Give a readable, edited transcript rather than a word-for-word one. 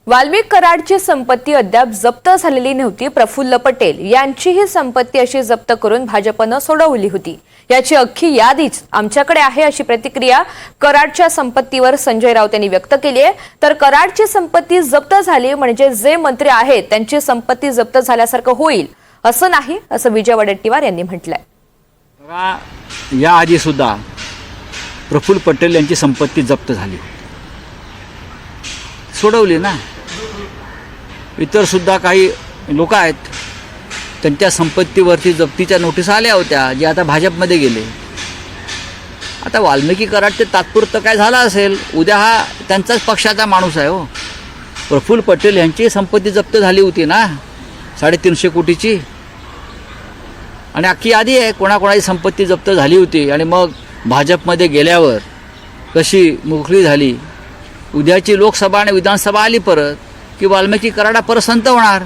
वाल्मिक कराडची संपत्ती अद्याप जप्त झालेली नव्हती। प्रफुल्ल पटेल यांची ही संपत्ती अशी जप्त करून भाजपनं सोडवली होती। याची अख्खी यादीच आमच्याकडे आहे अशी प्रतिक्रिया कराडच्या संपत्तीवर संजय राऊत यांनी व्यक्त केली आहे। तर कराडची संपत्ती जप्त झाली म्हणजे जे मंत्री आहेत त्यांची संपत्ती जप्त झाल्यासारखं होईल असं नाही, असं विजय वडेट्टीवार यांनी म्हटलंय। या आधी सुद्धा प्रफुल्ल पटेल यांची संपत्ती जप्त झाली, सोडवली ना। इतर सुद्धा काही लोक आहेत त्यांच्या संपत्तीवरती जप्तीच्या नोटीस आल्या होत्या, जे आता भाजपमध्ये गेले। आता वाल्मिकी कराड ते तात्पुरतं काय झालं असेल, उद्या हा त्यांचाच पक्षाचा माणूस आहे हो। प्रफुल्ल पटेल यांची संपत्ती जप्त झाली होती ना 350 कोटीची, आणि अख्खी यादी आहे कोणाकोणाची संपत्ती जप्त झाली होती। आणि मग भाजपमध्ये गेल्यावर कशी मोकळी झाली। उद्याची लोकसभा आणि विधानसभा आली परत की वाल्मिकी कराड परत संत होणार।